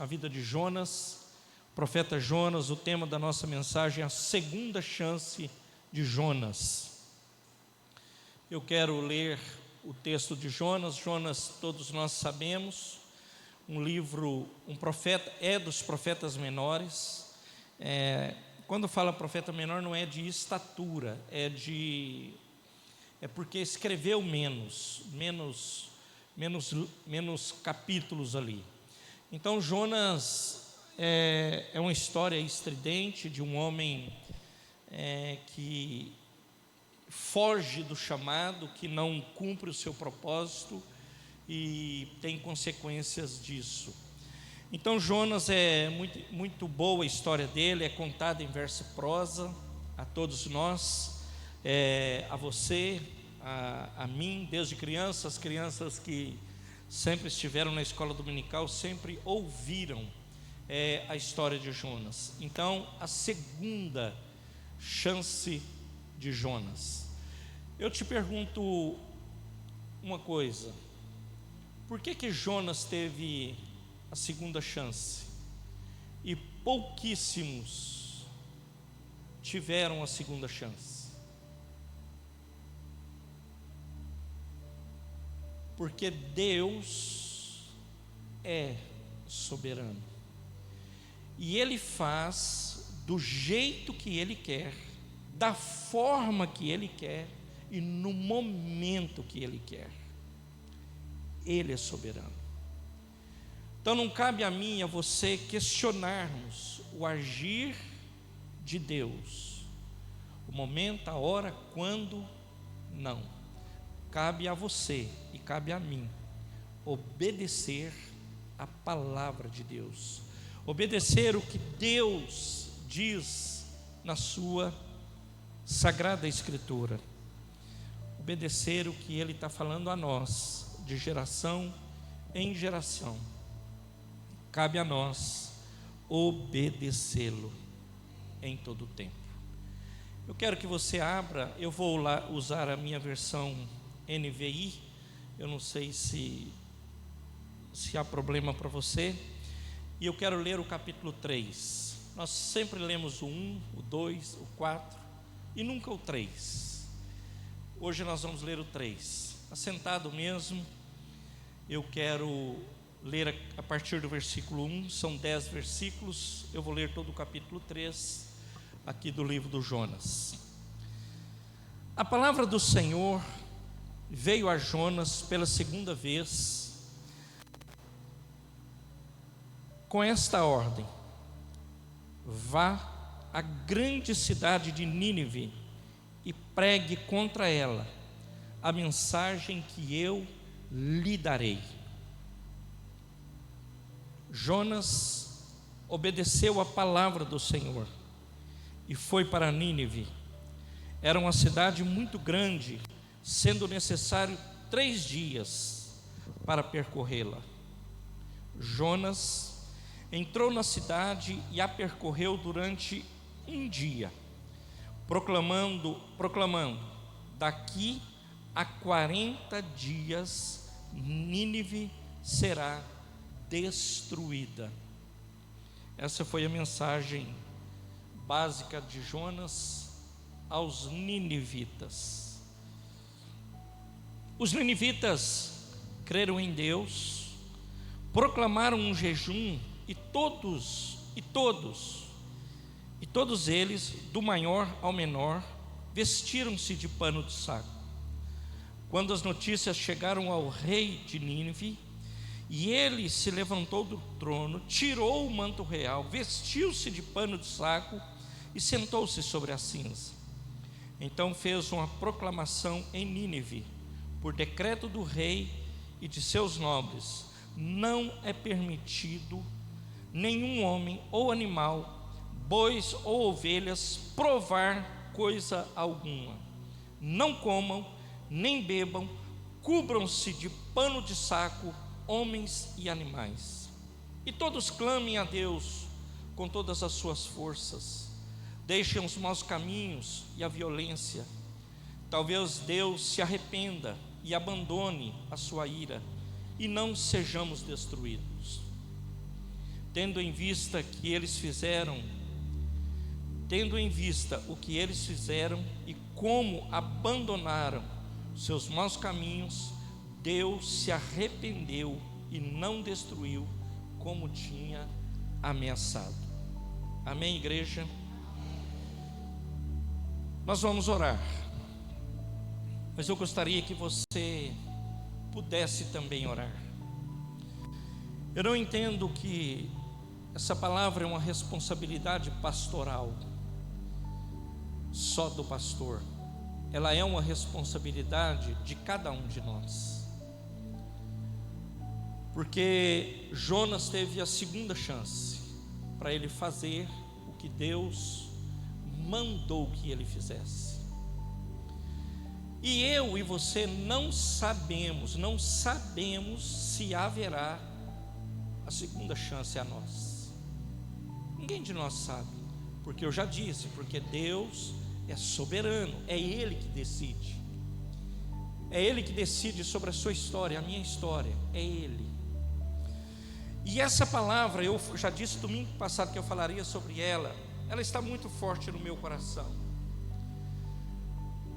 a vida de Jonas, profeta Jonas. O tema da nossa mensagem é a segunda chance de Jonas. Eu quero ler o texto de Jonas. Jonas, todos nós sabemos, um profeta, é dos profetas menores. Quando fala profeta menor, não é de estatura, é porque escreveu menos capítulos ali. Então Jonas é uma história estridente de um homem que foge do chamado, que não cumpre o seu propósito e tem consequências disso. Então Jonas, é muito boa a história dele, é contada em verso e prosa a todos nós, a você, a mim, desde criança. As crianças que sempre estiveram na escola dominical sempre ouviram a história de Jonas. Então, a segunda chance de Jonas. Eu te pergunto uma coisa: por que Jonas teve a segunda chance e pouquíssimos tiveram a segunda chance? Porque Deus é soberano e Ele faz do jeito que Ele quer, da forma que Ele quer e no momento que Ele quer. Ele é soberano. Então não cabe a mim e a você questionarmos o agir de Deus, o momento, a hora, quando, não. Cabe a você e cabe a mim obedecer a palavra de Deus, obedecer o que Deus diz na sua sagrada escritura, obedecer o que Ele está falando a nós, de geração em geração. Cabe a nós obedecê-lo em todo o tempo. Eu quero que você abra, eu vou lá usar a minha versão NVI, eu não sei se há problema para você, e eu quero ler o capítulo 3. Nós sempre lemos o 1, o 2, o 4 e nunca o 3. Hoje nós vamos ler o 3. Assentado mesmo, eu quero ler a partir do versículo 1, são 10 versículos, eu vou ler todo o capítulo 3 aqui do livro do Jonas. A palavra do Senhor veio a Jonas pela segunda vez, com esta ordem: vá à grande cidade de Nínive e pregue contra ela a mensagem que eu lhe darei. Jonas obedeceu a palavra do Senhor e foi para Nínive. Era uma cidade muito grande, sendo necessário 3 dias para percorrê-la. Jonas entrou na cidade e a percorreu durante um dia, proclamando: daqui a 40 dias Nínive será destruída. Essa foi a mensagem básica de Jonas aos ninivitas. Os ninivitas creram em Deus, proclamaram um jejum e todos eles, do maior ao menor, vestiram-se de pano de saco. Quando as notícias chegaram ao rei de Nínive, e ele se levantou do trono, tirou o manto real, vestiu-se de pano de saco e sentou-se sobre a cinza. Então fez uma proclamação em Nínive, por decreto do rei e de seus nobres: não é permitido nenhum homem ou animal, bois ou ovelhas, provar coisa alguma. Não comam, nem bebam, cubram-se de pano de saco, homens e animais. E todos clamem a Deus com todas as suas forças. Deixem os maus caminhos e a violência. Talvez Deus se arrependa e abandone a sua ira, e não sejamos destruídos. tendo em vista que eles fizeram, tendo em vista o que eles fizeram e como abandonaram seus maus caminhos, Deus se arrependeu e não destruiu como tinha ameaçado. Amém, igreja? Nós vamos orar, mas eu gostaria que você pudesse também orar. Eu não entendo que essa palavra é uma responsabilidade pastoral, só do pastor. Ela é uma responsabilidade de cada um de nós. Porque Jonas teve a segunda chance para ele fazer o que Deus mandou que ele fizesse. E eu e você não sabemos se haverá a segunda chance a nós. Ninguém de nós sabe, porque eu já disse, porque Deus é soberano, é Ele que decide. É Ele que decide sobre a sua história, a minha história, é Ele. E essa palavra, eu já disse domingo passado que eu falaria sobre ela, ela está muito forte no meu coração.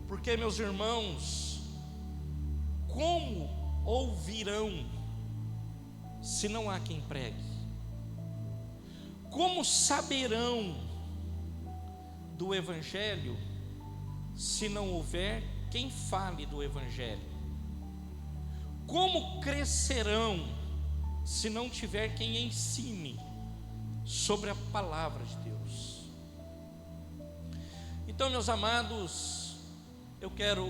Porque, meus irmãos, como ouvirão se não há quem pregue? Como saberão do Evangelho se não houver quem fale do Evangelho? Como crescerão se não tiver quem ensine sobre a palavra de Deus? Então, meus amados, eu quero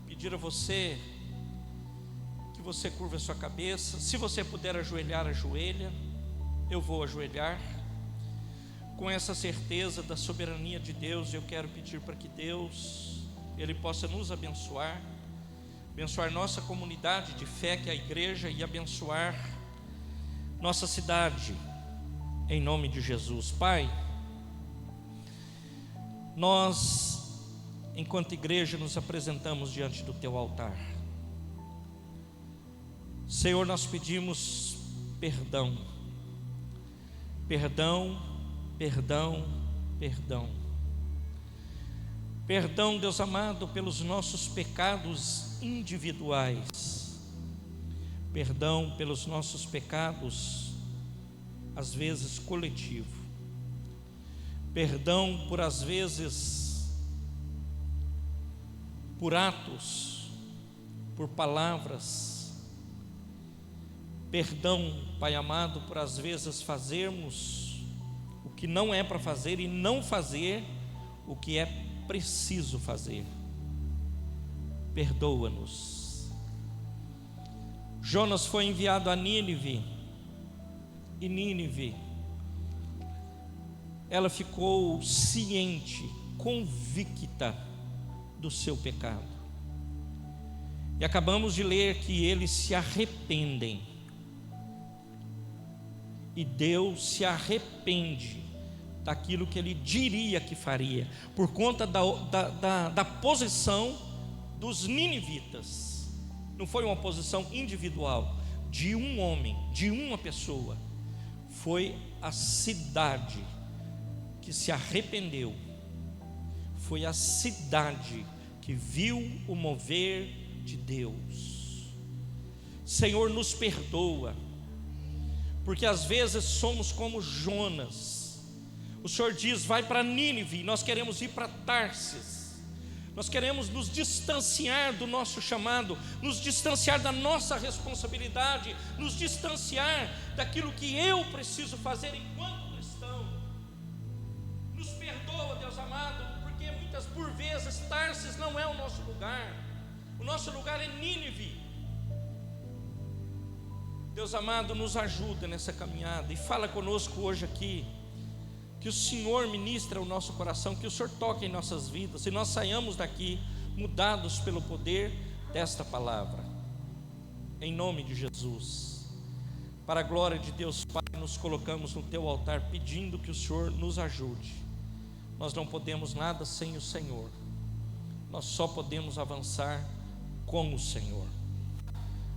pedir a você que você curva a sua cabeça. Se você puder ajoelhar, ajoelha. Eu vou ajoelhar. Com essa certeza da soberania de Deus, eu quero pedir para que Deus, Ele possa nos abençoar, abençoar nossa comunidade de fé, que é a igreja, e abençoar nossa cidade, em nome de Jesus. Pai, nós, enquanto igreja, nos apresentamos diante do Teu altar. Senhor, nós pedimos perdão, perdão, perdão, perdão. Perdão, Deus amado, pelos nossos pecados individuais. Perdão pelos nossos pecados, às vezes coletivo. Perdão por, às vezes, por atos, por palavras. Perdão, Pai amado, por às vezes fazermos o que não é para fazer e não fazer o que é preciso fazer. Perdoa-nos. Jonas foi enviado a Nínive, e Nínive, ela ficou ciente, convicta do seu pecado. E acabamos de ler que eles se arrependem. E Deus se arrepende daquilo que Ele diria que faria, por conta da posição dos ninivitas. Não foi uma posição individual, de um homem, de uma pessoa. Foi a cidade que se arrependeu. Foi a cidade que viu o mover de Deus. Senhor, nos perdoa, porque às vezes somos como Jonas. O Senhor diz: vai para Nínive, nós queremos ir para Tarsis. Nós queremos nos distanciar do nosso chamado, nos distanciar da nossa responsabilidade, nos distanciar daquilo que eu preciso fazer enquanto cristão. Nos perdoa, Deus amado, porque muitas por vezes Tarsis não é o nosso lugar. O nosso lugar é Nínive. Deus amado, nos ajuda nessa caminhada e fala conosco hoje aqui. Que o Senhor ministre ao nosso coração, que o Senhor toque em nossas vidas e nós saiamos daqui mudados pelo poder desta palavra. Em nome de Jesus, para a glória de Deus Pai, nos colocamos no Teu altar pedindo que o Senhor nos ajude. Nós não podemos nada sem o Senhor. Nós só podemos avançar com o Senhor.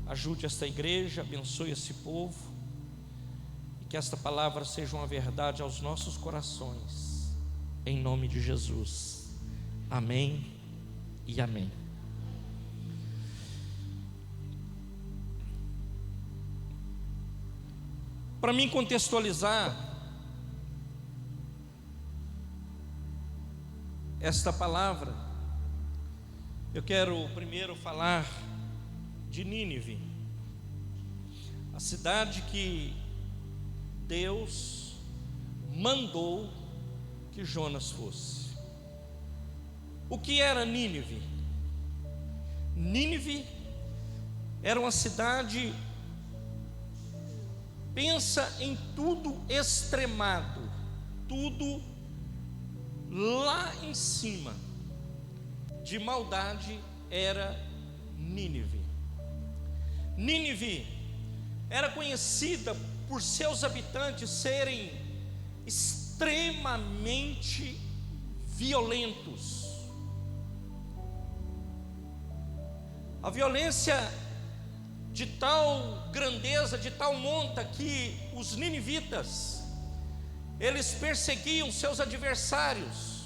Ajude esta igreja, abençoe esse povo. que esta palavra seja uma verdade aos nossos corações, em nome de Jesus. Amém e amém. Para mim contextualizar esta palavra, eu quero primeiro falar de Nínive, a cidade que Deus mandou que Jonas fosse. O que era Nínive? Nínive era uma cidade, pensa em tudo extremado, tudo lá em cima de maldade, era Nínive. Nínive era conhecida por seus habitantes serem extremamente violentos. A violência de tal grandeza, de tal monta, que os ninivitas, eles perseguiam seus adversários,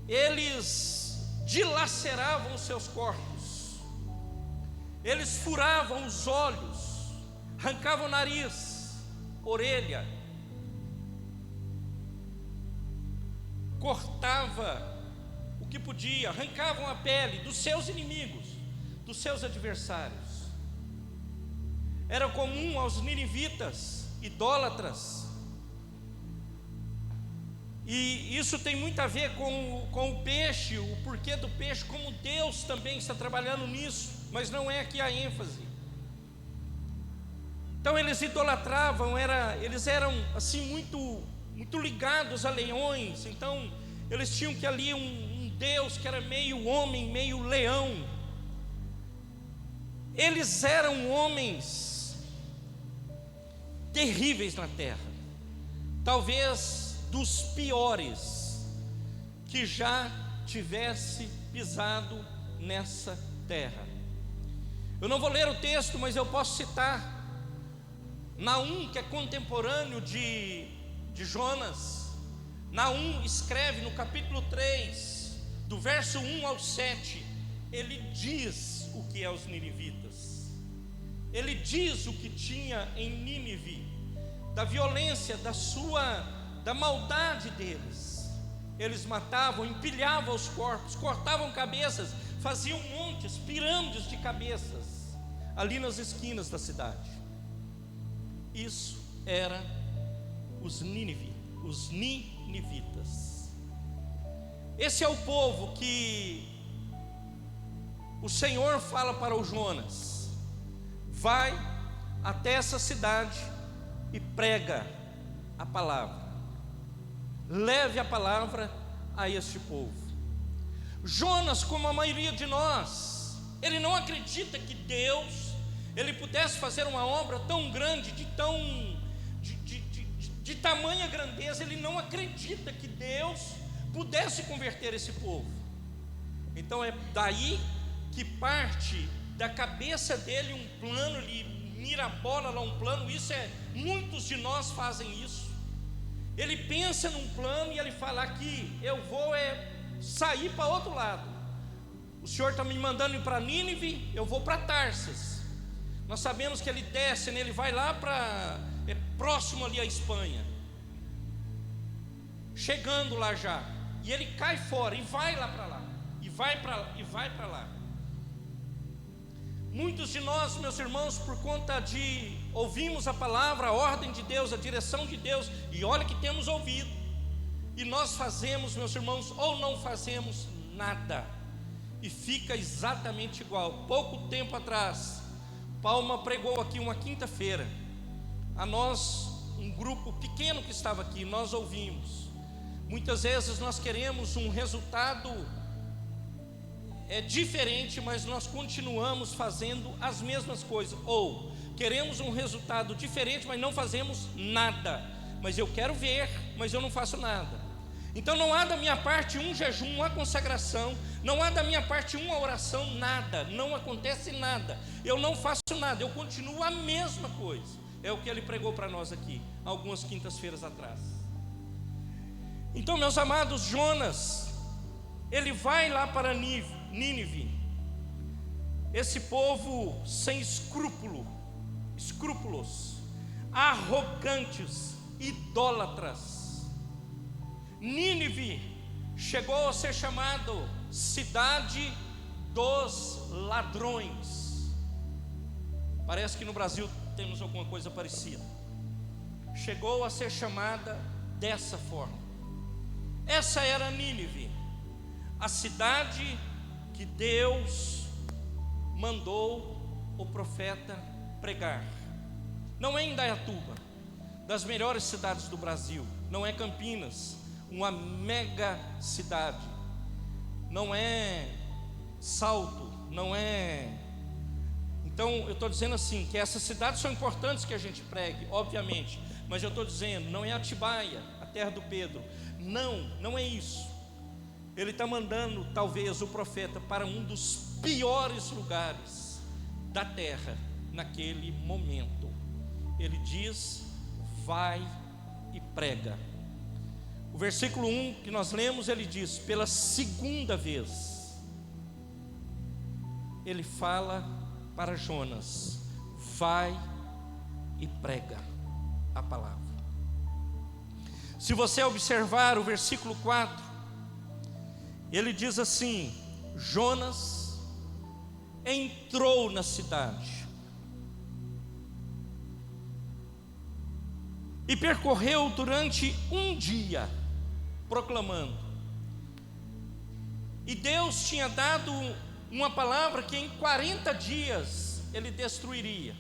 eles dilaceravam os seus corpos, eles furavam os olhos, arrancavam o nariz, orelha, cortava o que podia, arrancavam a pele dos seus inimigos, dos seus adversários. Era comum aos ninivitas, idólatras, e isso tem muito a ver com o peixe, o porquê do peixe, como Deus também está trabalhando nisso, mas não é aqui a ênfase. Então eles idolatravam, eles eram assim muito ligados a leões. Então eles tinham que ali um Deus que era meio homem, meio leão. Eles eram homens terríveis na terra, talvez dos piores que já tivesse pisado nessa terra. Eu não vou ler o texto, mas eu posso citar Naum, que é contemporâneo de Jonas. Naum escreve no capítulo 3, do verso 1 ao 7, ele diz o que é os ninivitas. Ele diz o que tinha em Nínive, da violência, da maldade deles. Eles matavam, empilhavam os corpos, cortavam cabeças, faziam montes, pirâmides de cabeças, ali nas esquinas da cidade. Isso era os ninivitas. Esse é o povo que o Senhor fala para o Jonas: vai até essa cidade e prega a palavra, leve a palavra a este povo. Jonas, como a maioria de nós, ele não acredita que Deus, ele pudesse fazer uma obra tão grande, de tamanha grandeza. Ele não acredita que Deus pudesse converter esse povo. Então é daí que parte da cabeça dele um plano, ele mira a bola lá, um plano. Muitos de nós fazem isso. Ele pensa num plano e ele fala: aqui eu vou sair para outro lado. O Senhor está me mandando ir para Nínive, eu vou para Tarsis. Nós sabemos que ele desce, né? Ele vai lá para próximo ali à Espanha, chegando lá já, e ele cai fora e vai lá para lá, e vai para lá. Muitos de nós, meus irmãos, por conta de ouvimos a palavra, a ordem de Deus, a direção de Deus, e olha que temos ouvido, e nós fazemos, meus irmãos, ou não fazemos nada, e fica exatamente igual. Pouco tempo atrás, Palma pregou aqui uma quinta-feira, a nós, um grupo pequeno que estava aqui, nós ouvimos. Muitas vezes nós queremos um resultado diferente, mas nós continuamos fazendo as mesmas coisas, ou queremos um resultado diferente, mas não fazemos nada. Mas eu quero ver, mas eu não faço nada. Então não há da minha parte um jejum, uma consagração, não há da minha parte uma oração, nada, não acontece nada, eu não faço nada, eu continuo a mesma coisa. É o que ele pregou para nós aqui, algumas quintas-feiras atrás. Então, meus amados, Jonas, ele vai lá para Nínive, esse povo sem escrúpulos, arrogantes, idólatras. Nínive chegou a ser chamado cidade dos ladrões. Parece que no Brasil temos alguma coisa parecida. Chegou a ser chamada dessa forma. Essa era Nínive, a cidade que Deus mandou o profeta pregar. Não é Indaiatuba, das melhores cidades do Brasil. Não é Campinas, uma mega cidade. Não é Salto, não é... Então eu estou dizendo assim, que essas cidades são importantes que a gente pregue, obviamente. Mas eu estou dizendo, não é Atibaia, a terra do Pedro. Não é isso. Ele está mandando talvez o profeta para um dos piores lugares da terra naquele momento. Ele diz: vai e prega. O versículo 1 que nós lemos, ele diz: pela segunda vez ele fala para Jonas: vai e prega a palavra. Se você observar o versículo 4, ele diz assim: Jonas entrou na cidade e percorreu durante um dia, proclamando. E Deus tinha dado uma palavra que em 40 dias ele destruiria.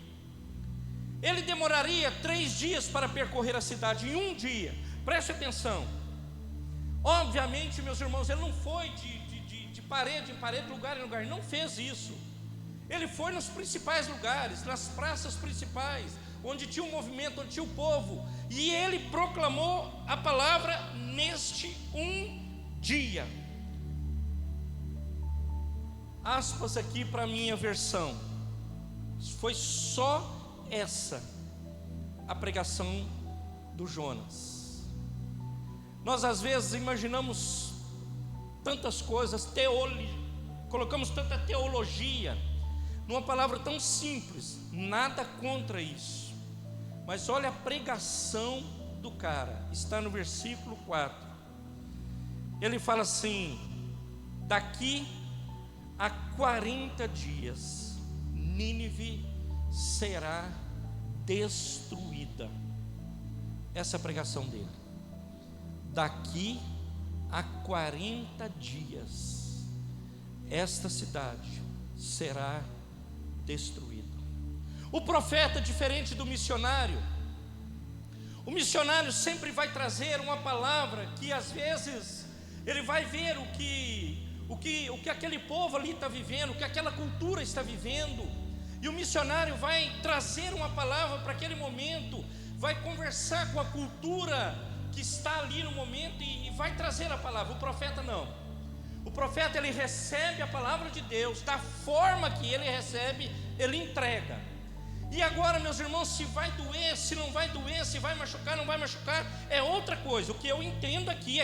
Ele demoraria 3 dias para percorrer a cidade, em um dia. Preste atenção. Obviamente, meus irmãos, ele não foi de parede em parede, lugar em lugar, não fez isso. Ele foi nos principais lugares, nas praças principais, onde tinha o movimento, onde tinha o povo, e ele proclamou a palavra neste um dia. Aspas aqui para a minha versão. Foi só essa a pregação do Jonas. Nós às vezes imaginamos tantas coisas, colocamos tanta teologia numa palavra tão simples. Nada contra isso, mas olha a pregação do cara. Está no versículo 4. Ele fala assim: daqui a 40 dias Nínive será destruída. Essa é a pregação dele. Daqui a 40 dias esta cidade será destruída. O profeta, diferente do missionário, o missionário sempre vai trazer uma palavra que às vezes ele vai ver o que aquele povo ali está vivendo, o que aquela cultura está vivendo, e o missionário vai trazer uma palavra para aquele momento, vai conversar com a cultura que está ali no momento e vai trazer a palavra. O profeta não. O profeta, ele recebe a palavra de Deus, da forma que ele recebe, ele entrega. E agora, meus irmãos, se vai doer, se não vai doer, se vai machucar, não vai machucar, é outra coisa. O que eu entendo aqui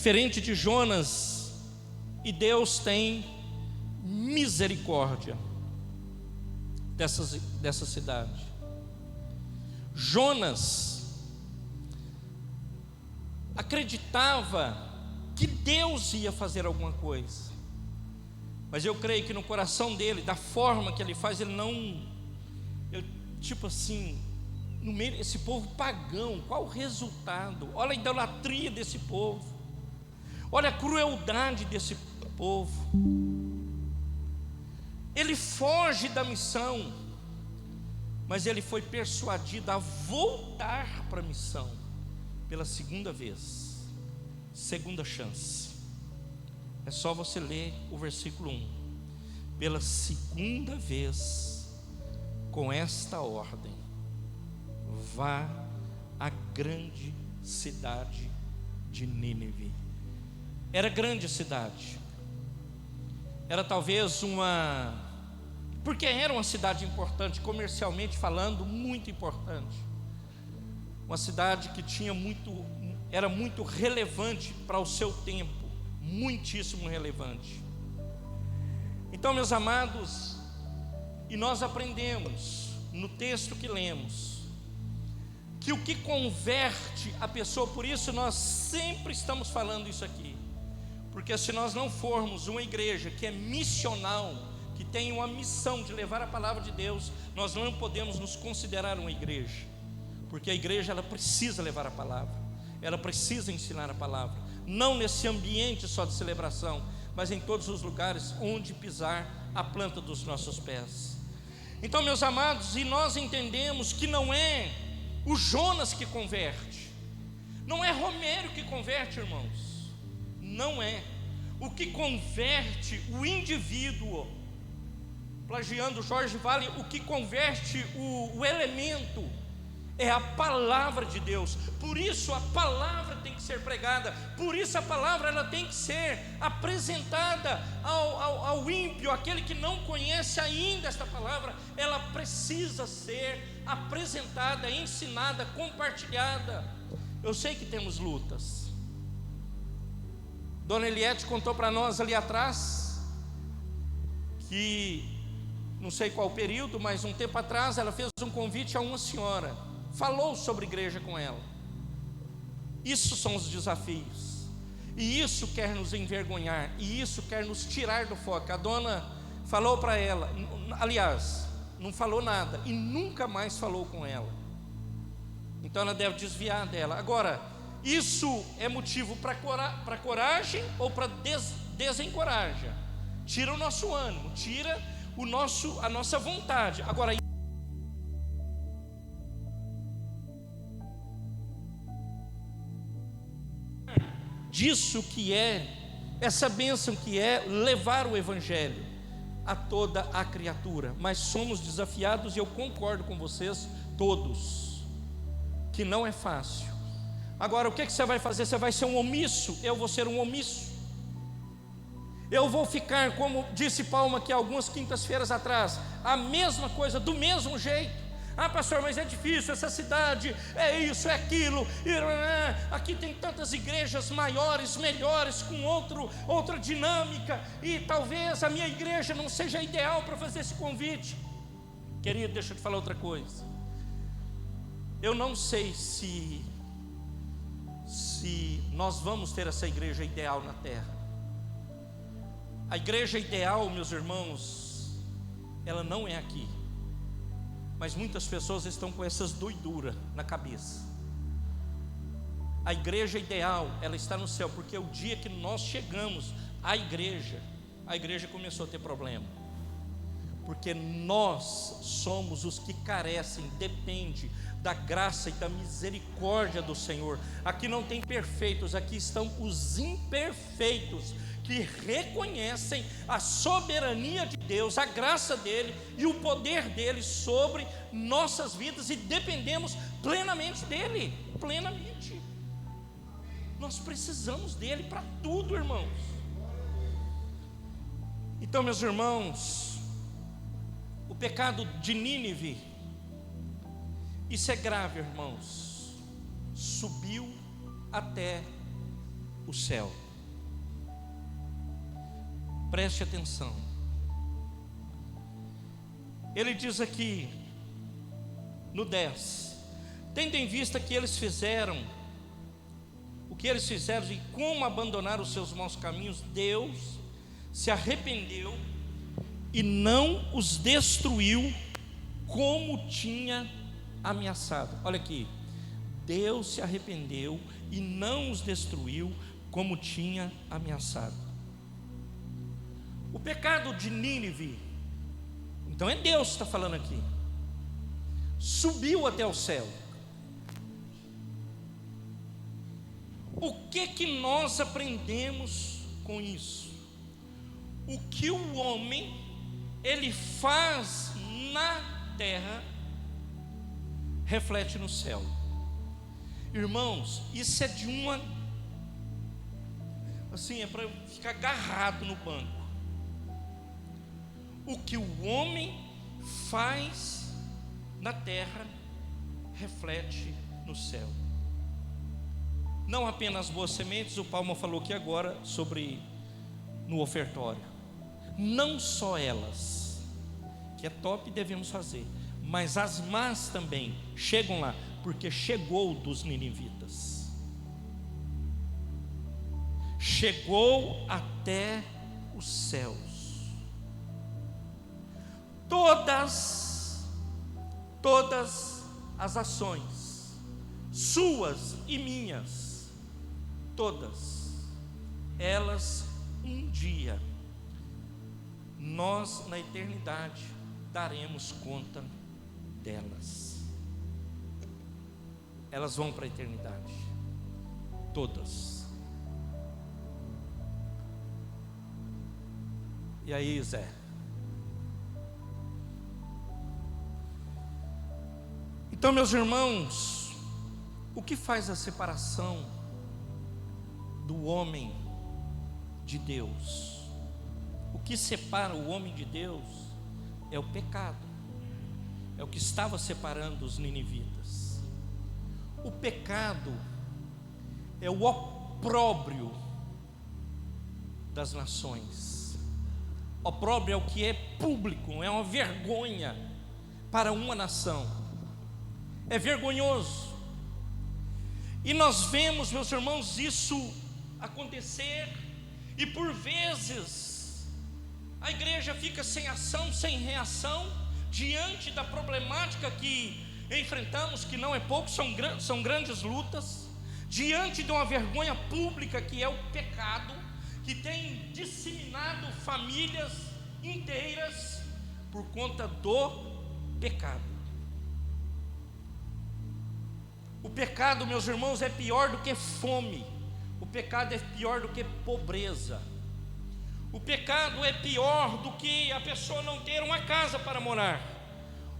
diferente de Jonas, e Deus tem misericórdia dessa cidade. Jonas acreditava que Deus ia fazer alguma coisa, mas eu creio que no coração dele, da forma que ele faz, ele não, tipo assim, no meio desse povo pagão, qual o resultado? Olha a idolatria desse povo, olha a crueldade desse povo. Ele foge da missão, mas ele foi persuadido a voltar para a missão pela segunda vez, segunda chance. É só você ler o versículo 1. Pela segunda vez, com esta ordem: vá à grande cidade de Nínive. Era grande a cidade, era talvez porque era uma cidade importante, comercialmente falando, muito importante. Uma cidade que era muito relevante para o seu tempo, muitíssimo relevante. Então, meus amados, e nós aprendemos no texto que lemos, que o que converte a pessoa, por isso nós sempre estamos falando isso aqui, porque se nós não formos uma igreja que é missional, que tem uma missão de levar a palavra de Deus, nós não podemos nos considerar uma igreja, porque a igreja ela precisa levar a palavra, ela precisa ensinar a palavra, não nesse ambiente só de celebração, mas em todos os lugares onde pisar a planta dos nossos pés. Então, meus amados, e nós entendemos que não é o Jonas que converte, não é Romero que converte, irmãos, não é. O que converte o indivíduo, plagiando Jorge Vale, o que converte o elemento é a palavra de Deus. Por isso a palavra tem que ser pregada, por isso a palavra ela tem que ser apresentada ao ímpio, aquele que não conhece ainda esta palavra. Ela precisa ser apresentada, ensinada, compartilhada. Eu sei que temos lutas. Dona Eliette contou para nós ali atrás que, não sei qual período, mas um tempo atrás ela fez um convite a uma senhora, falou sobre igreja com ela. Isso são os desafios, e isso quer nos envergonhar, e isso quer nos tirar do foco. A dona falou para ela, aliás, não falou nada e nunca mais falou com ela, então ela deve desviar dela. Agora, isso é motivo para coragem ou para desencoraja? Tira o nosso ânimo, tira a nossa vontade. Agora, disso que é essa bênção que é levar o evangelho a toda a criatura. Mas somos desafiados, e eu concordo com vocês todos, que não é fácil. Agora, o que você vai fazer? Você vai ser um omisso? Eu vou ser um omisso? Eu vou ficar, como disse Paulo aqui algumas quintas-feiras atrás, a mesma coisa, do mesmo jeito? Ah, pastor, mas é difícil, essa cidade é isso, é aquilo, aqui tem tantas igrejas maiores, melhores, com outra dinâmica, e talvez a minha igreja não seja ideal para fazer esse convite. Querido, deixa eu te falar outra coisa. Eu não sei se nós vamos ter essa igreja ideal na terra. A igreja ideal, meus irmãos, ela não é aqui. Mas muitas pessoas estão com essas doiduras na cabeça. A igreja ideal, ela está no céu, porque o dia que nós chegamos à igreja, a igreja começou a ter problema. Porque nós somos os que carecem, depende da graça e da misericórdia do Senhor. Aqui não tem perfeitos, aqui estão os imperfeitos, que reconhecem a soberania de Deus, a graça dele e o poder dele sobre nossas vidas, e dependemos plenamente dele, plenamente. Nós precisamos dele para tudo, irmãos. Então, meus irmãos, o pecado de Nínive, isso é grave, irmãos, subiu até o céu. Preste atenção. Ele diz aqui no 10: tendo em vista que eles fizeram o que eles fizeram e como abandonaram os seus maus caminhos, Deus se arrependeu e não os destruiu como tinha ameaçado. Olha aqui, Deus se arrependeu e não os destruiu como tinha ameaçado. O pecado de Nínive, então é Deus que está falando aqui, subiu até o céu. O que nós aprendemos com isso? O que o homem ele faz na terra reflete no céu. Irmãos, isso é de uma, assim, é para eu ficar agarrado no banco. O que o homem faz na terra reflete no céu. Não apenas boas sementes, o Palma falou aqui agora sobre no ofertório. Não só elas, que é top e devemos fazer, mas as más também chegam lá, porque chegou dos ninivitas. Chegou até os céus. Todas as ações, suas e minhas, todas elas um dia, nós na eternidade daremos conta delas. Elas vão para a eternidade, todas. E aí, Zé? Então, meus irmãos, o que faz a separação do homem de Deus? O que separa o homem de Deus é o pecado. É o que estava separando os ninivitas. O pecado é o opróbrio das nações. Opróbrio é o que é público, é uma vergonha para uma nação. É vergonhoso. E nós vemos, meus irmãos, isso acontecer, e por vezes a igreja fica sem ação, sem reação, diante da problemática que enfrentamos, que não é pouco, são grandes lutas, diante de uma vergonha pública que é o pecado, que tem disseminado famílias inteiras por conta do pecado. O pecado, meus irmãos, é pior do que fome. O pecado é pior do que pobreza. O pecado é pior do que a pessoa não ter uma casa para morar.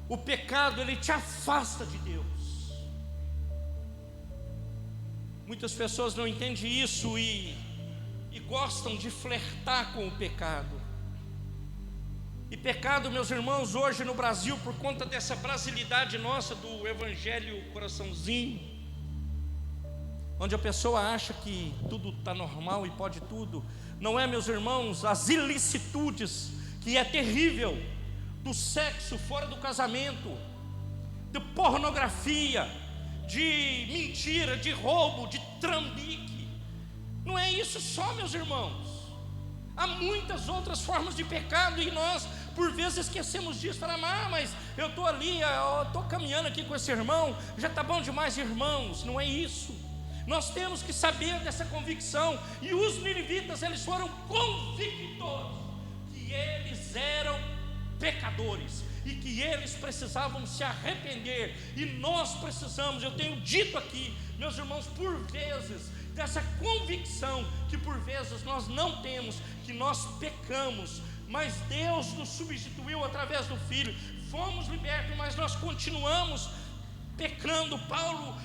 O pecado, ele te afasta de Deus. Muitas pessoas não entendem isso e gostam de flertar com o pecado. E pecado, meus irmãos, hoje no Brasil, por conta dessa brasilidade nossa do evangelho coraçãozinho, onde a pessoa acha que tudo está normal e pode tudo. Não é, meus irmãos, as ilicitudes, que é terrível, do sexo fora do casamento, de pornografia, de mentira, de roubo, de trambique. Não é isso só, meus irmãos. Há muitas outras formas de pecado e nós, por vezes, esquecemos disso. Falamos, mas eu estou ali, eu estou caminhando aqui com esse irmão, já está bom demais, irmãos. Não é isso. Nós temos que saber dessa convicção. E os ninivitas, eles foram convictos que eles eram pecadores e que eles precisavam se arrepender. E nós precisamos, eu tenho dito aqui, meus irmãos, por vezes, dessa convicção que por vezes nós não temos, que nós pecamos, mas Deus nos substituiu através do Filho, fomos libertos, mas nós continuamos pecando. Paulo,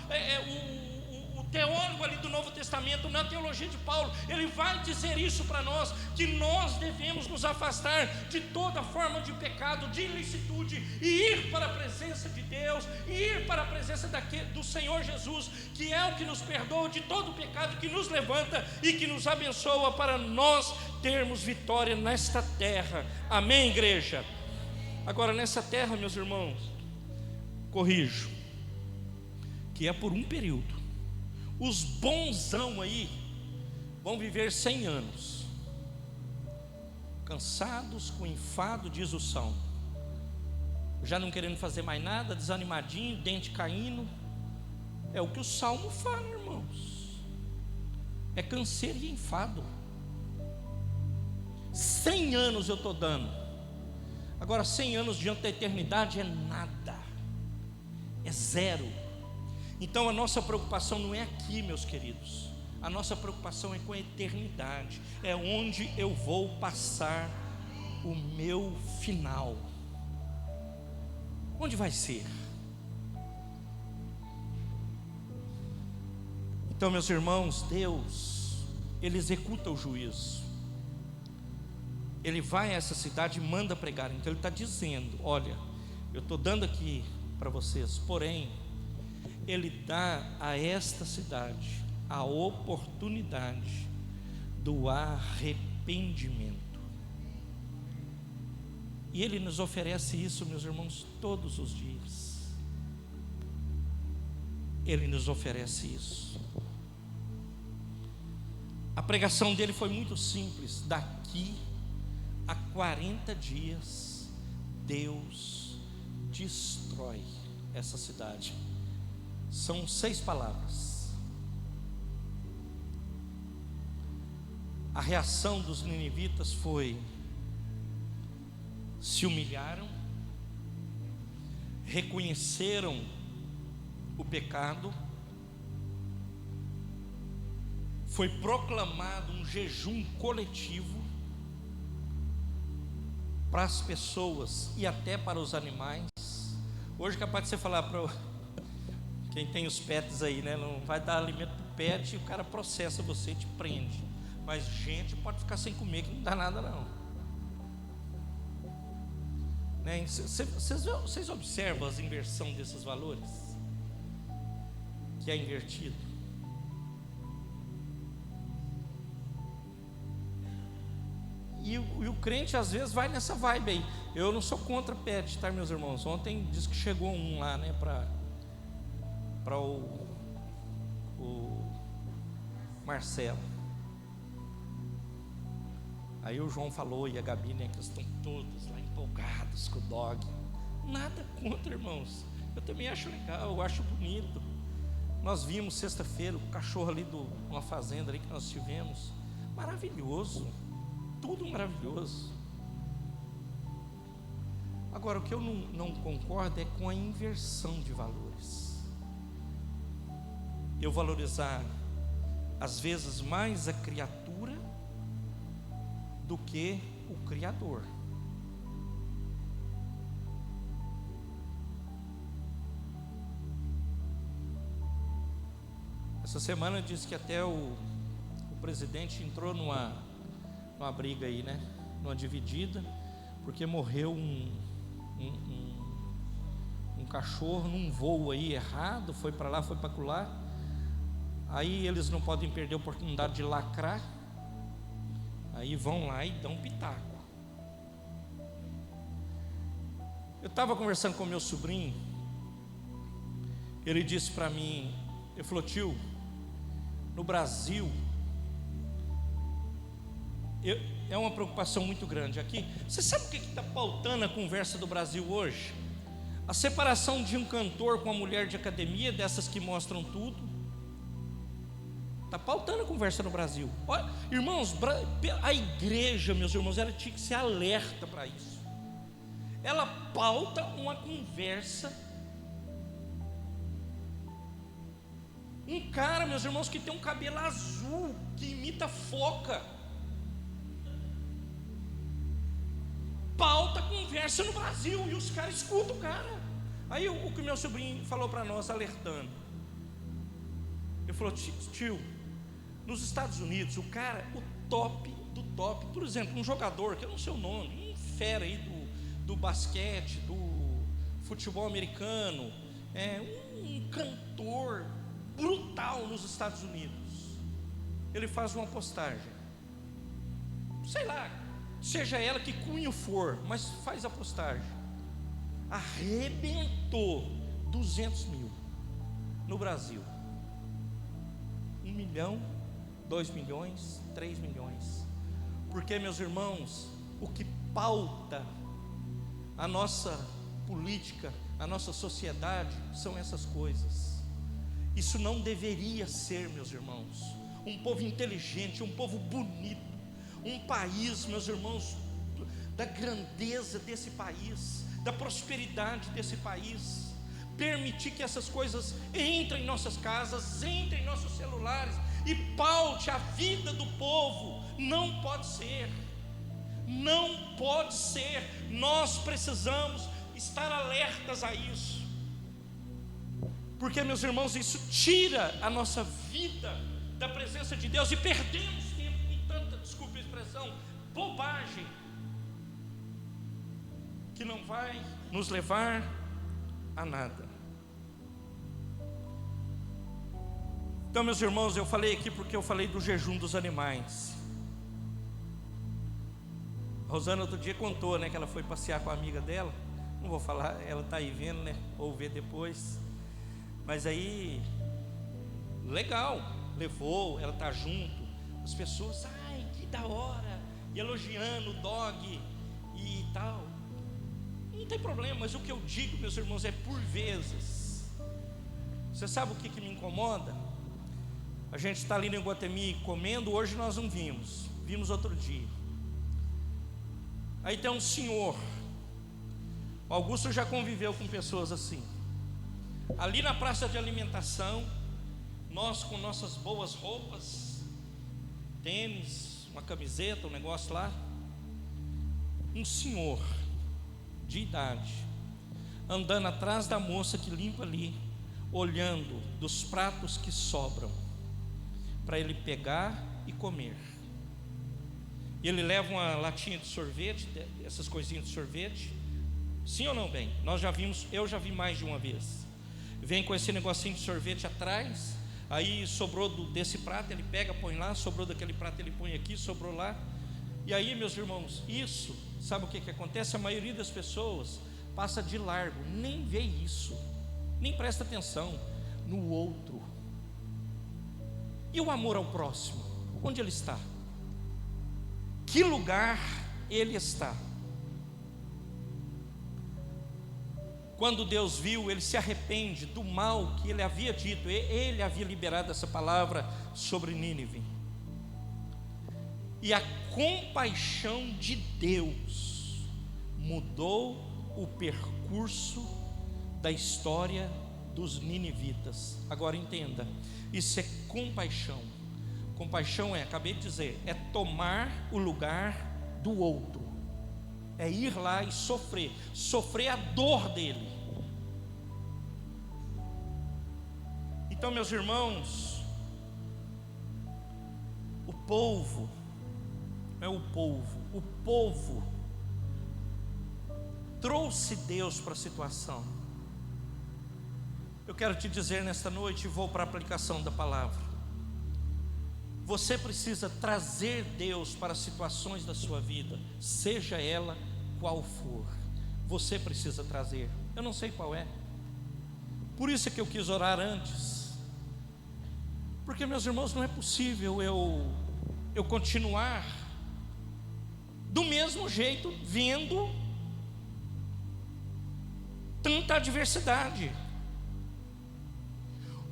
o teólogo ali do Novo Testamento, na teologia de Paulo, ele vai dizer isso para nós, que nós devemos nos afastar de toda forma de pecado, de ilicitude, e ir para a presença de Deus, e ir para a presença do Senhor Jesus, que é o que nos perdoa de todo o pecado, que nos levanta e que nos abençoa para nós termos vitória nesta terra. Amém, igreja? Agora, nessa terra, meus irmãos, corrijo, que é por um período. Os bonzão aí vão viver 100 anos, cansados, com enfado, diz o Salmo, já não querendo fazer mais nada, desanimadinho, dente caindo. É o que o Salmo fala, irmãos. É canseiro e enfado. 100 anos eu estou dando. Agora 100 anos diante da eternidade é nada, é zero. Então a nossa preocupação não é aqui, meus queridos. A nossa preocupação é com a eternidade. É onde eu vou passar o meu final. Onde vai ser? Então, meus irmãos, Deus, Ele executa o juízo. Ele vai a essa cidade e manda pregar. Então Ele está dizendo: olha, eu estou dando aqui para vocês, porém Ele dá a esta cidade a oportunidade do arrependimento. E Ele nos oferece isso, meus irmãos, todos os dias. Ele nos oferece isso. A pregação dele foi muito simples: daqui a 40 dias Deus destrói essa cidade. São 6 palavras. A reação dos ninivitas foi: se humilharam, reconheceram o pecado, foi proclamado um jejum coletivo para as pessoas e até para os animais. Hoje capaz de você falar para quem tem os pets aí, né? Não vai dar alimento para o pet e o cara processa você e te prende. Mas gente pode ficar sem comer, que não dá nada não. Né? Vocês observam a inversão desses valores? Que é invertido. E o crente às vezes vai nessa vibe aí. Eu não sou contra pet, tá, meus irmãos? Ontem disse que chegou um lá, né, para o Marcelo. Aí o João falou, e a Gabi, né, que estão todos lá empolgados com o dog. Nada contra, irmãos. Eu também acho legal, eu acho bonito. Nós vimos sexta-feira o cachorro ali de uma fazenda ali que nós tivemos. Maravilhoso. Tudo maravilhoso. Agora, o que eu não concordo é com a inversão de valores. Eu valorizar às vezes mais a criatura do que o Criador. Essa semana disse que até o presidente entrou numa briga aí, né? Numa dividida, porque morreu um cachorro num voo aí errado, foi para lá, foi para lá. Aí eles não podem perder a oportunidade de lacrar. Aí vão lá e dão um pitaco. Eu estava conversando com meu sobrinho. Ele disse para mim, ele falou: tio, no Brasil é uma preocupação muito grande aqui. Você sabe o que está pautando a conversa do Brasil hoje? A separação de um cantor com uma mulher de academia, dessas que mostram tudo. Está pautando a conversa no Brasil. Olha, irmãos, a igreja, meus irmãos, ela tinha que ser alerta para isso. Ela pauta uma conversa. Um cara, meus irmãos, que tem um cabelo azul, que imita foca, pauta conversa no Brasil, e os caras escutam o cara. Aí o que meu sobrinho falou para nós, alertando: Ele falou: tio, nos Estados Unidos, o top do top, por exemplo, um jogador, que eu não sei o nome, um fera aí do basquete, do futebol americano, um cantor brutal nos Estados Unidos, ele faz uma postagem, sei lá, seja ela que cunho for, mas faz a postagem, arrebentou 200 mil no Brasil, 1 milhão, 2 milhões, 3 milhões, porque, meus irmãos, o que pauta a nossa política, a nossa sociedade, são essas coisas. Isso não deveria ser, meus irmãos, um povo inteligente, um povo bonito, um país, meus irmãos, da grandeza desse país, da prosperidade desse país, permitir que essas coisas entrem em nossas casas, entrem em nossos celulares e paute a vida do povo. Não pode ser, não pode ser. Nós precisamos estar alertas a isso, porque, meus irmãos, isso tira a nossa vida da presença de Deus, e perdemos tempo com tanta, desculpe a expressão, bobagem, que não vai nos levar a nada. Então, meus irmãos, eu falei aqui porque eu falei do jejum dos animais. A Rosana outro dia contou, que ela foi passear com a amiga dela. Não vou falar, ela está aí vendo, ou ver depois. Mas aí, legal, levou, ela está junto. As pessoas, ai, que da hora, e elogiando o dog e tal. Não tem problema, mas o que eu digo, meus irmãos, é por vezes. Você sabe o que me incomoda? A gente está ali no Iguatemi comendo, hoje nós não vimos outro dia. Aí tem um senhor, o Augusto já conviveu com pessoas assim, ali na praça de alimentação, nós com nossas boas roupas, tênis, uma camiseta, um negócio lá, um senhor de idade, andando atrás da moça que limpa ali, olhando dos pratos que sobram, para ele pegar e comer. E ele leva uma latinha de sorvete, essas coisinhas de sorvete. Sim ou não, bem? Nós já vimos, eu já vi mais de uma vez. Vem com esse negocinho de sorvete atrás. Aí sobrou desse prato, ele pega, põe lá. Sobrou daquele prato, ele põe aqui, sobrou lá. E aí, meus irmãos, isso, sabe o que acontece? A maioria das pessoas passa de largo, nem vê isso, nem presta atenção no outro. E o amor ao próximo, onde ele está? Que lugar ele está? Quando Deus viu, ele se arrepende do mal que ele havia dito. Ele havia liberado essa palavra sobre Nínive. E a compaixão de Deus mudou o percurso da história dos ninivitas. Agora entenda, isso é compaixão. Compaixão acabei de dizer, é tomar o lugar do outro, é ir lá e sofrer a dor dele. Então, meus irmãos, o povo trouxe Deus para a situação. Eu quero te dizer nesta noite, e vou para a aplicação da palavra, você precisa trazer Deus para as situações da sua vida, seja ela qual for. Você precisa trazer. Eu não sei qual é. Por isso é que eu quis orar antes. Porque, meus irmãos, não é possível eu continuar do mesmo jeito, vendo tanta adversidade.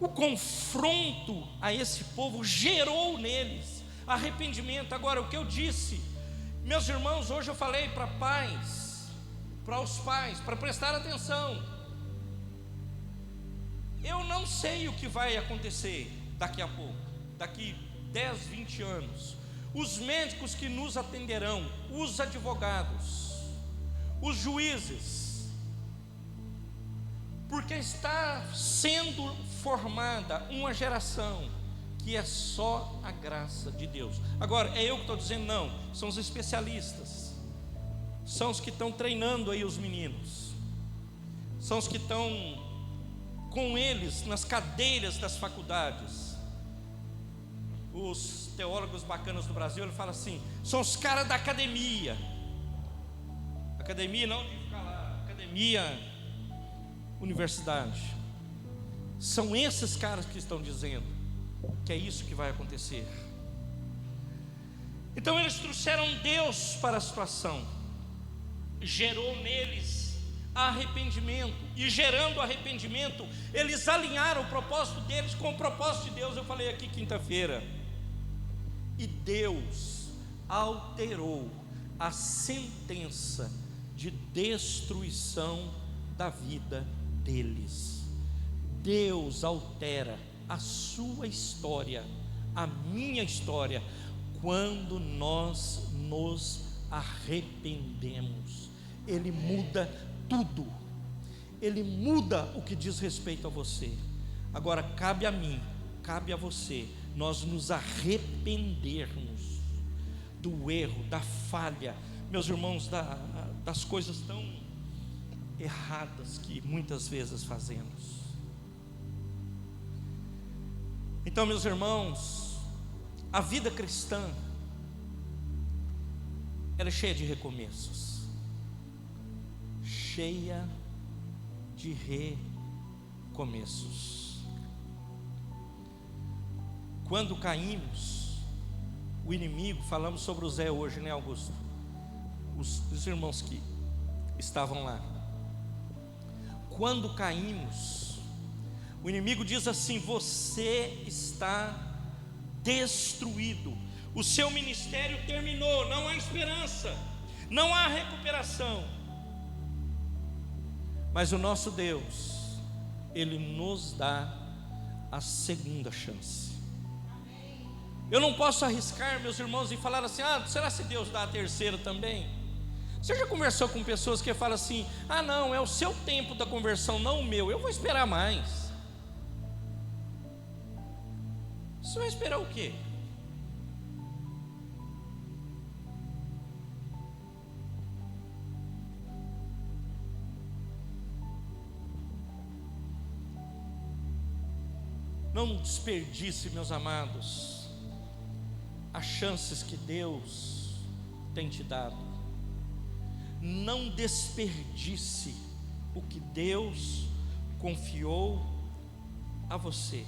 O confronto a esse povo gerou neles arrependimento. Agora, o que eu disse, meus irmãos, hoje eu falei para pais, para os pais, para prestar atenção. Eu não sei o que vai acontecer daqui a pouco, daqui 10, 20 anos. Os médicos que nos atenderão, os advogados, os juízes. porque está sendo formada uma geração que é só a graça de Deus. Agora, é eu que estou dizendo, não, são os especialistas, são os que estão treinando aí os meninos, são os que estão com eles nas cadeiras das faculdades. Os teólogos bacanas do Brasil, ele fala assim, são os caras da academia. Academia não de ficar lá, academia, universidade. São esses caras que estão dizendo que é isso que vai acontecer. Então eles trouxeram Deus para a situação, gerou neles arrependimento, e gerando arrependimento, eles alinharam o propósito deles com o propósito de Deus. Eu falei aqui quinta-feira, e Deus alterou a sentença de destruição da vida deles. Deus altera a sua história, a minha história, quando nós nos arrependemos. Ele muda tudo, Ele muda o que diz respeito a você. Agora cabe a mim, cabe a você, nós nos arrependermos do erro, da falha, meus irmãos, das coisas tão erradas que muitas vezes fazemos. Então, meus irmãos, a vida cristã, ela é cheia de recomeços, cheia de recomeços. Quando caímos, o inimigo, falamos sobre o Zé hoje, né, Augusto? Os irmãos que estavam lá. Quando caímos, o inimigo diz assim: você está destruído, o seu ministério terminou, não há esperança, não há recuperação. Mas o nosso Deus, Ele nos dá a segunda chance. Eu não posso arriscar, meus irmãos, e falar assim: será que Deus dá a terceira também? Você já conversou com pessoas que falam assim: não, é o seu tempo da conversão, não o meu, eu vou esperar mais. Você vai esperar o quê? Não desperdice, meus amados, as chances que Deus tem te dado. Não desperdice o que Deus confiou a você.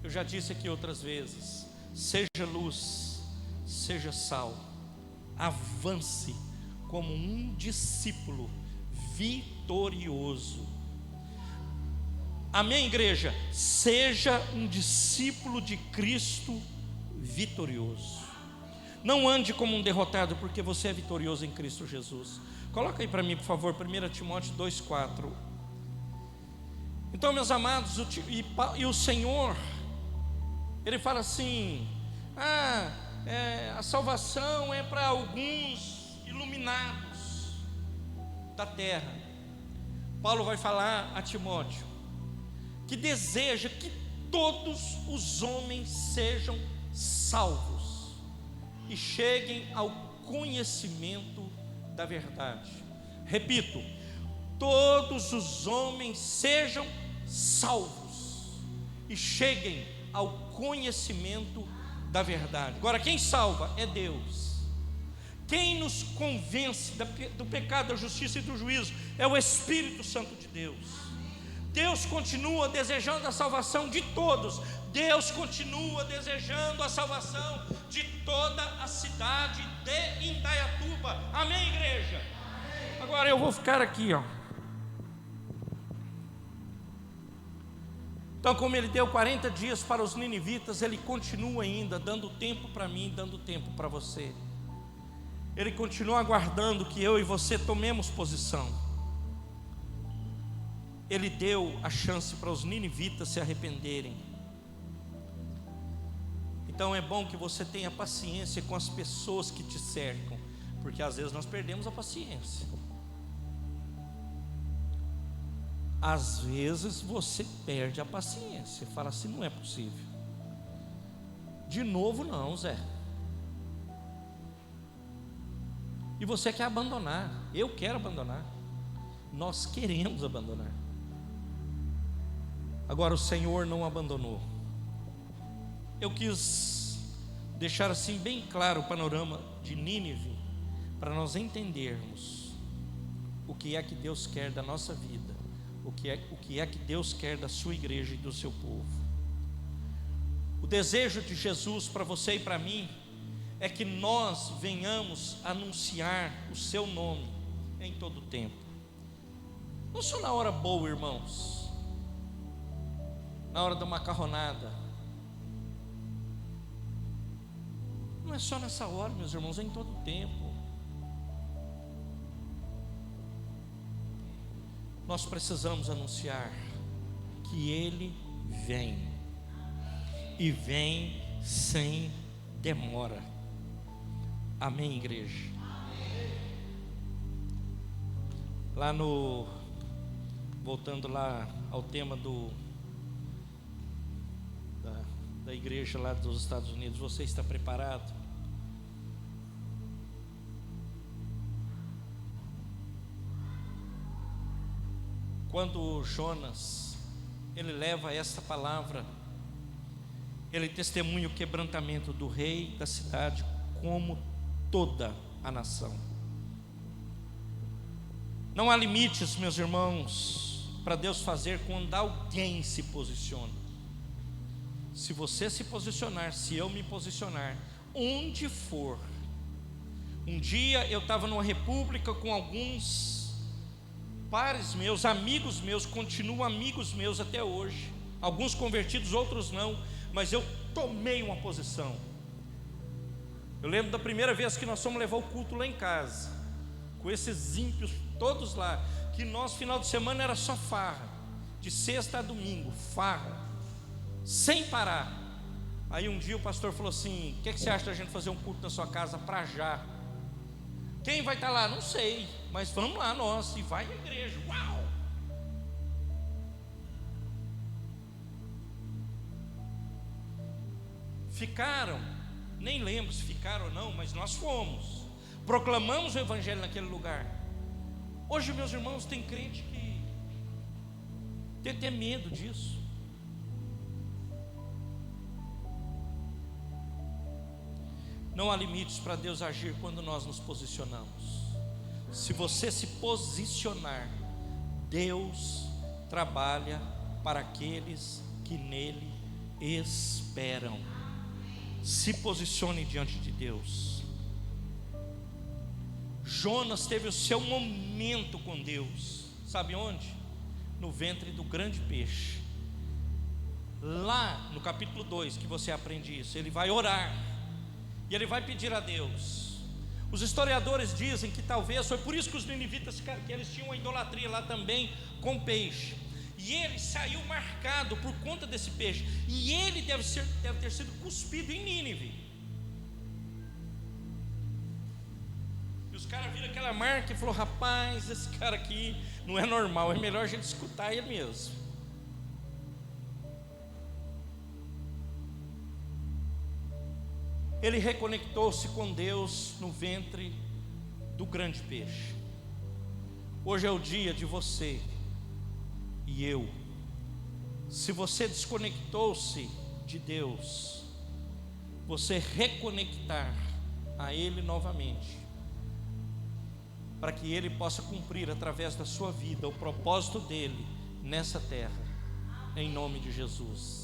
Eu já disse aqui outras vezes: seja luz, seja sal, avance como um discípulo vitorioso. Amém, igreja? Seja um discípulo de Cristo vitorioso. Não ande como um derrotado, porque você é vitorioso em Cristo Jesus. Coloca aí para mim, por favor, 1 Timóteo 2,4. Então, meus amados, o Senhor, Ele fala assim: a salvação é para alguns iluminados da terra. Paulo vai falar a Timóteo que deseja que todos os homens sejam salvos e cheguem ao conhecimento da verdade. Repito: todos os homens sejam salvos e cheguem ao conhecimento da verdade. Agora, quem salva é Deus. Quem nos convence do pecado, da justiça e do juízo é o Espírito Santo de Deus. Deus continua desejando a salvação de todos. Deus continua desejando a salvação de toda a cidade de Indaiatuba. Amém, igreja? Amém. Agora eu vou ficar aqui, Então, como Ele deu 40 dias para os ninivitas, Ele continua ainda dando tempo para mim, dando tempo para você. Ele continua aguardando que eu e você tomemos posição. Ele deu a chance para os ninivitas se arrependerem. Então é bom que você tenha paciência com as pessoas que te cercam, porque às vezes nós perdemos a paciência. às vezes você perde a paciência, fala assim: não é possível. De novo não, Zé. E você quer abandonar, eu quero abandonar, nós queremos abandonar. Agora o Senhor não abandonou. Eu quis deixar assim bem claro o panorama de Nínive, para nós entendermos o que é que Deus quer da nossa vida, o que é que Deus quer da sua igreja e do seu povo. O desejo de Jesus para você e para mim é que nós venhamos anunciar o seu nome em todo o tempo. Não só na hora boa, irmãos, na hora da macarronada. Não é só nessa hora, meus irmãos, é em todo o tempo. Nós precisamos anunciar que Ele vem, e vem sem demora. Amém, igreja? Lá voltando lá ao tema da igreja lá dos Estados Unidos, você está preparado? Quando Jonas, ele leva essa palavra, ele testemunha o quebrantamento do rei da cidade, como toda a nação. Não há limites, meus irmãos, para Deus fazer quando alguém se posiciona. Se você se posicionar, se eu me posicionar, onde for. Um dia eu estava numa república com alguns pares meus, amigos meus, continuam amigos meus até hoje, alguns convertidos, outros não, mas eu tomei uma posição. Eu lembro da primeira vez que nós fomos levar o culto lá em casa, com esses ímpios todos lá, que nosso final de semana era só farra, de sexta a domingo, farra, sem parar. Aí um dia o pastor falou assim: o que você acha da gente fazer um culto na sua casa para já? Quem vai estar lá? Não sei, mas vamos lá nós, e vai à igreja. Uau! Ficaram, nem lembro se ficaram ou não, mas nós fomos, proclamamos o evangelho naquele lugar. Hoje, meus irmãos, tem crente que tem até medo disso. Não há limites para Deus agir quando nós nos posicionamos. Se você se posicionar, Deus trabalha para aqueles que nele esperam. Se posicione diante de Deus. Jonas teve o seu momento com Deus, sabe onde? No ventre do grande peixe. Lá no capítulo 2 que você aprende isso, ele vai orar e ele vai pedir a Deus. Os historiadores dizem que talvez foi por isso que os ninivitas, que eles tinham uma idolatria lá também com peixe. E ele saiu marcado por conta desse peixe. E ele deve ter sido cuspido em Nínive. E os caras viram aquela marca e falaram: rapaz, esse cara aqui não é normal, é melhor a gente escutar ele mesmo. Ele reconectou-se com Deus no ventre do grande peixe. Hoje é o dia de você e eu. Se você desconectou-se de Deus, você reconectar a Ele novamente, para que Ele possa cumprir através da sua vida o propósito dEle nessa terra, em nome de Jesus.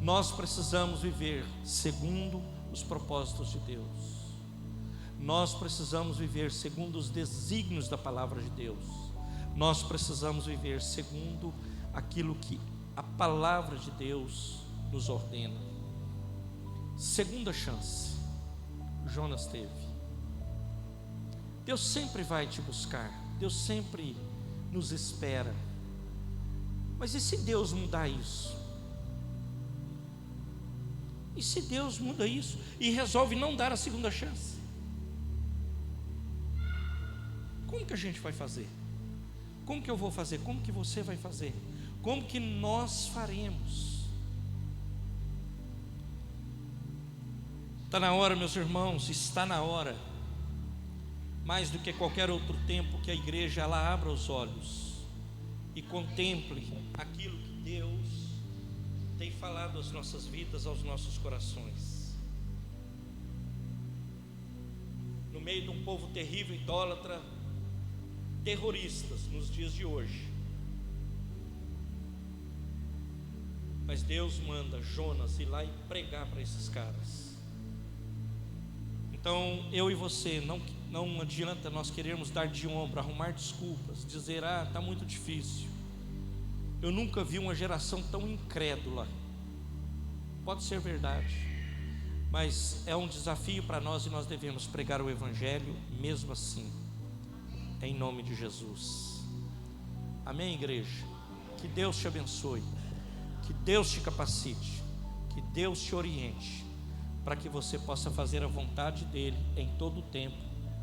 Nós precisamos viver segundo os propósitos de Deus. Nós precisamos viver segundo os desígnios da palavra de Deus. Nós precisamos viver segundo aquilo que a palavra de Deus nos ordena. Segunda chance, Jonas teve. Deus sempre vai te buscar, Deus sempre nos espera. Mas e se Deus mudar isso? E se Deus muda isso e resolve não dar a segunda chance? Como que a gente vai fazer? Como que eu vou fazer? Como que você vai fazer? Como que nós faremos? Está na hora, meus irmãos, está na hora, mais do que qualquer outro tempo, que a igreja ela abra os olhos e contemple aquilo que Deus tem falado às nossas vidas, aos nossos corações. No meio de um povo terrível, idólatra, terroristas nos dias de hoje, mas Deus manda Jonas ir lá e pregar para esses caras. Então eu e você, não adianta nós querermos dar de ombro, arrumar desculpas, dizer, está muito difícil, eu nunca vi uma geração tão incrédula. Pode ser verdade, mas é um desafio para nós e nós devemos pregar o Evangelho mesmo assim, em nome de Jesus. Amém, igreja? Que Deus te abençoe, que Deus te capacite, que Deus te oriente, para que você possa fazer a vontade dEle em todo o tempo,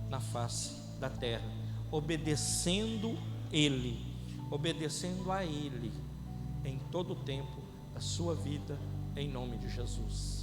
na face da terra, obedecendo a Ele em todo o tempo da sua vida, em nome de Jesus.